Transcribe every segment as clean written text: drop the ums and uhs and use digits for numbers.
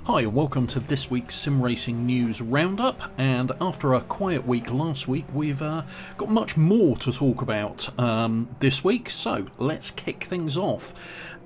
Hi and welcome to this week's Sim Racing News Roundup, and after a quiet week last week we've got much more to talk about this week, so let's kick things off.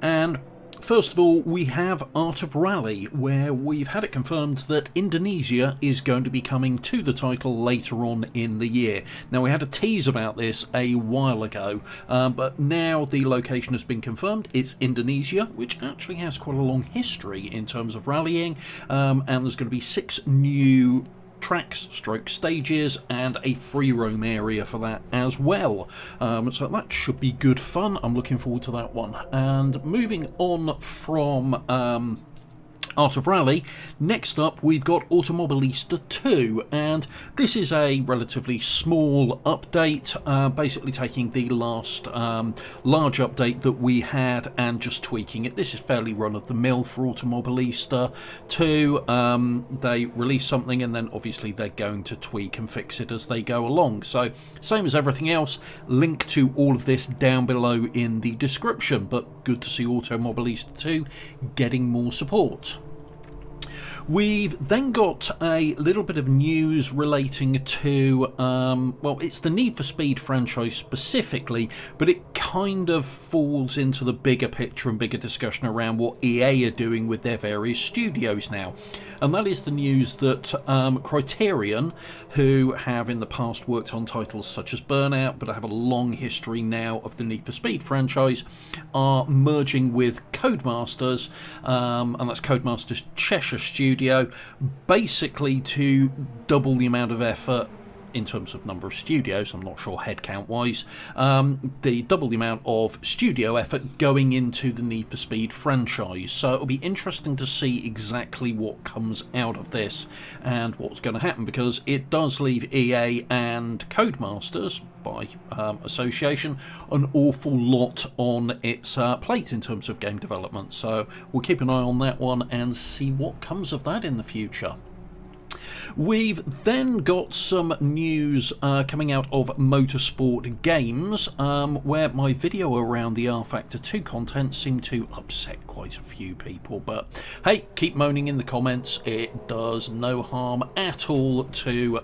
And first of all, we have Art of Rally, where we've had it confirmed that Indonesia is going to be coming to the title later on in the year. Now, we had a tease about this a while ago, but now the location has been confirmed. It's Indonesia, which actually has quite a long history in terms of rallying, and there's going to be 6 new tracks stroke stages and a free roam area for that as well, so that should be good fun. I'm looking forward to that one. And moving on from Art of Rally, next up we've got Automobilista 2, and this is a relatively small update, basically taking the last large update that we had and just tweaking it. This is fairly run-of-the-mill for Automobilista 2. They release something and then obviously they're going to tweak and fix it as they go along. So same as everything else, link to all of this down below in the description, but good to see Automobilista 2 getting more support. We've then got a little bit of news relating to, well, it's the Need for Speed franchise specifically, but it kind of falls into the bigger picture and bigger discussion around what EA are doing with their various studios now. And that is the news that Criterion, who have in the past worked on titles such as Burnout, but have a long history now of the Need for Speed franchise, are merging with Codemasters, and that's Codemasters Cheshire Studio, basically to double the amount of effort in terms of number of studios. I'm not sure headcount wise, the double the amount of studio effort going into the Need for Speed franchise. So it'll be interesting to see exactly what comes out of this and what's going to happen, because it does leave EA and Codemasters by association an awful lot on its plate in terms of game development. So we'll keep an eye on that one and see what comes of that in the future. We've then got some news coming out of Motorsport Games, where my video around the R Factor 2 content seemed to upset quite a few people. But hey, keep moaning in the comments. It does no harm at all to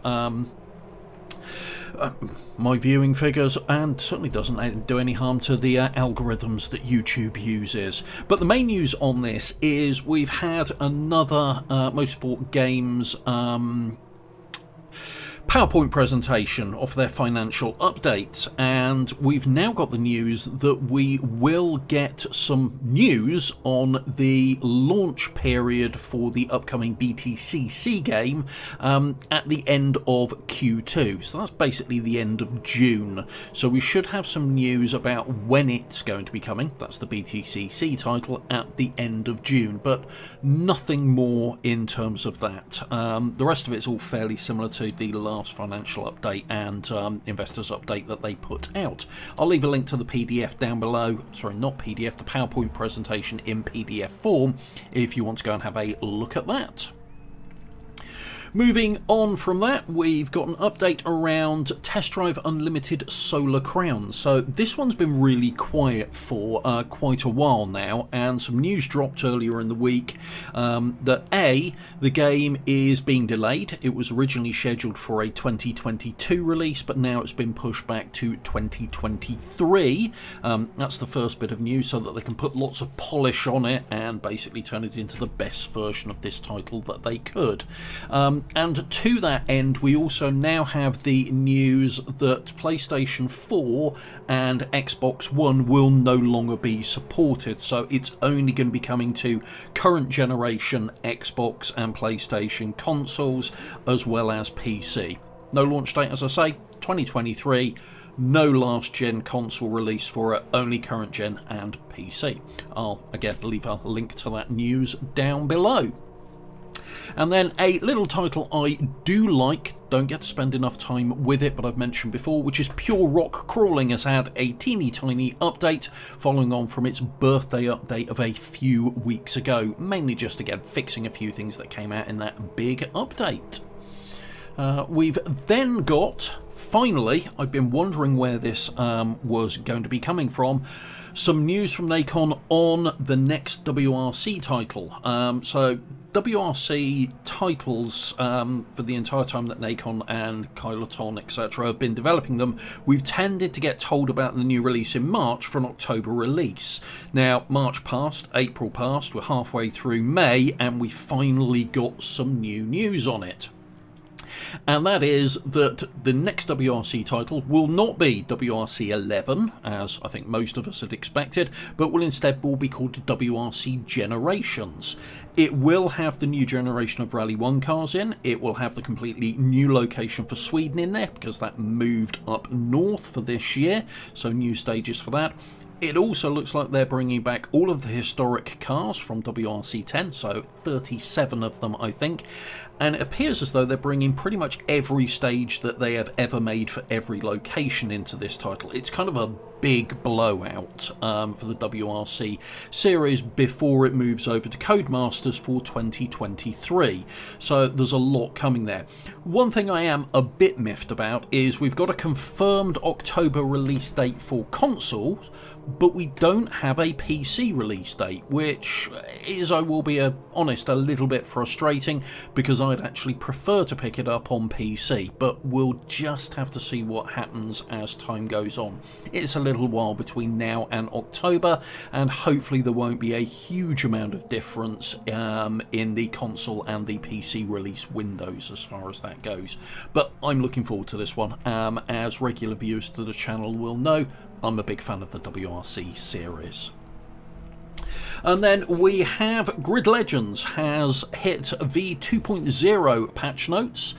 my viewing figures, and certainly doesn't do any harm to the algorithms that YouTube uses. But the main news on this is we've had another Motorsport Games PowerPoint presentation of their financial updates, and we've now got the news that we will get some news on the launch period for the upcoming BTCC game at the end of Q2. So that's basically the end of June. So we should have some news about when it's going to be coming. That's the BTCC title at the end of June, but nothing more in terms of that. The rest of it's all fairly similar to the last financial update and investors update that they put out. I'll leave a link to the PDF down below, sorry, not PDF, the PowerPoint presentation in PDF form if you want to go and have a look at that. Moving on from that, we've got an update around Test Drive Unlimited Solar Crown. So this one's been really quiet for quite a while now, and some news dropped earlier in the week that the game is being delayed. It was originally scheduled for a 2022 release, but now it's been pushed back to 2023. That's the first bit of news, so that they can put lots of polish on it and basically turn it into the best version of this title that they could. And to that end, we also now have the news that PlayStation 4 and Xbox One will no longer be supported. So it's only going to be coming to current generation Xbox and PlayStation consoles, as well as PC. No launch date, as I say, 2023. No last gen console release for it, only current gen and PC. I'll again leave a link to that news down below. And then a little title I do like, don't get to spend enough time with it, but I've mentioned before, which is Pure Rock Crawling, has had a teeny tiny update following on from its birthday update of a few weeks ago, mainly just again fixing a few things that came out in that big update. We've then got, finally, I've been wondering where this was going to be coming from, some news from Nacon on the next WRC title. So WRC titles, for the entire time that Nacon and Kyloton, etc. have been developing them, we've tended to get told about the new release in March for an October release. Now, March passed, April passed, we're halfway through May, and we finally got some new news on it. And that is that the next WRC title will not be WRC 11, as I think most of us had expected, but will instead be called WRC Generations. It will have the new generation of Rally 1 cars in. It will have the completely new location for Sweden in there, because that moved up north for this year, so new stages for that. It also looks like they're bringing back all of the historic cars from WRC 10, so 37 of them, I think. And it appears as though they're bringing pretty much every stage that they have ever made for every location into this title. It's kind of a big blowout for the WRC series before it moves over to Codemasters for 2023. So there's a lot coming there. One thing I am a bit miffed about is we've got a confirmed October release date for consoles, but we don't have a PC release date, which is, I will be honest, a little bit frustrating, because I'd actually prefer to pick it up on PC, but we'll just have to see what happens as time goes on. It's a little while between now and October, and hopefully there won't be a huge amount of difference in the console and the PC release windows as far as that goes. But I'm looking forward to this one. As regular viewers to the channel will know, I'm a big fan of the WRC series. And then we have Grid Legends has hit V2.0 patch notes.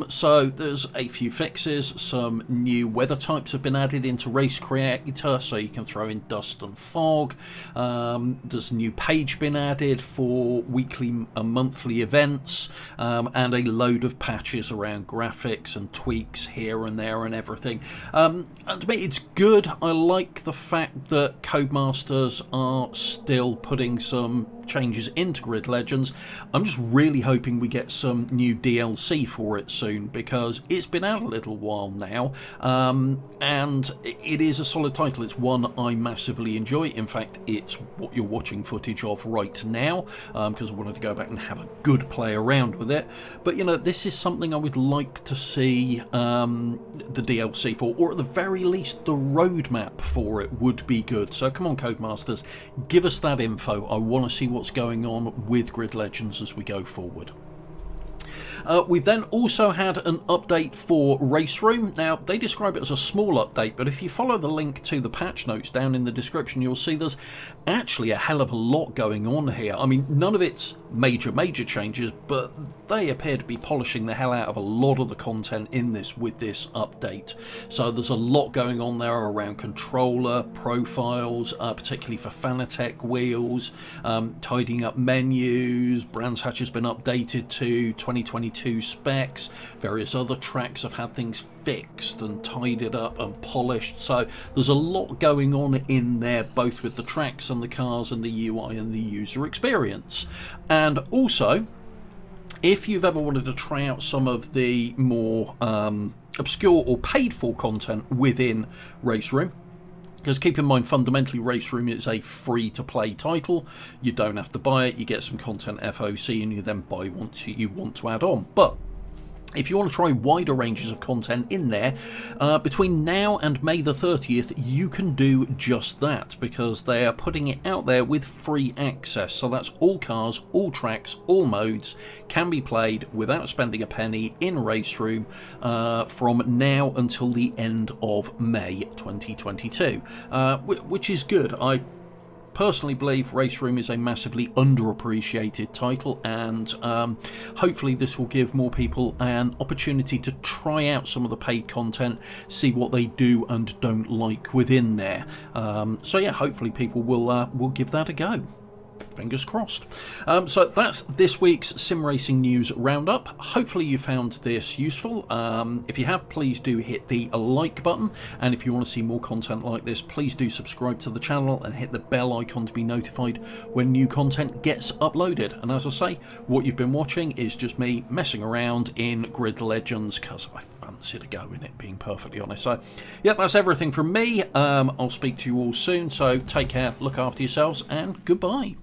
So there's a few fixes. Some new weather types have been added into Race Creator, so you can throw in dust and fog. There's a new page been added for weekly and monthly events, and a load of patches around graphics and tweaks here and there and everything. And to me, it's good. I like the fact that Codemasters are still putting some changes into Grid Legends. I'm just really hoping we get some new DLC for it soon, because it's been out a little while now, and it is a solid title. It's one I massively enjoy. In fact, it's what you're watching footage of right now, because I wanted to go back and have a good play around with it. But you know, this is something I would like to see the DLC for, or at the very least the roadmap for it would be good. So come on, Codemasters, give us that info. I want to see what's going on with Grid Legends as we go forward. We've then also had an update for RaceRoom. Now, they describe it as a small update, but if you follow the link to the patch notes down in the description, you'll see there's actually a hell of a lot going on here. I mean, none of it's major changes, but they appear to be polishing the hell out of a lot of the content in this with this update. So there's a lot going on there around controller profiles, particularly for Fanatec wheels, tidying up menus. Brands Hatch has been updated to 2022 specs. Various other tracks have had things fixed and tidied up and polished. So there's a lot going on in there, both with the tracks and the cars and the UI and the user experience. And also, if you've ever wanted to try out some of the more obscure or paid for content within RaceRoom, because keep in mind, fundamentally RaceRoom is a free to play title. You don't have to buy it, you get some content FOC, and you then buy what you want to add on. But if you want to try wider ranges of content in there, between now and May the 30th, you can do just that, because they are putting it out there with free access. So that's all cars, all tracks, all modes can be played without spending a penny in RaceRoom from now until the end of May 2022, which is good. I personally believe RaceRoom is a massively underappreciated title, and hopefully this will give more people an opportunity to try out some of the paid content, see what they do and don't like within there. So yeah, hopefully people will give that a go. Fingers crossed. So that's this week's Sim Racing News Roundup. Hopefully you found this useful. If you have, please do hit the like button, and if you want to see more content like this, please do subscribe to the channel and hit the bell icon to be notified when new content gets uploaded. And as I say, what you've been watching is just me messing around in Grid Legends, because I fancy to go in it, being perfectly honest. So yeah, that's everything from me. I'll speak to you all soon, so take care, look after yourselves, and goodbye.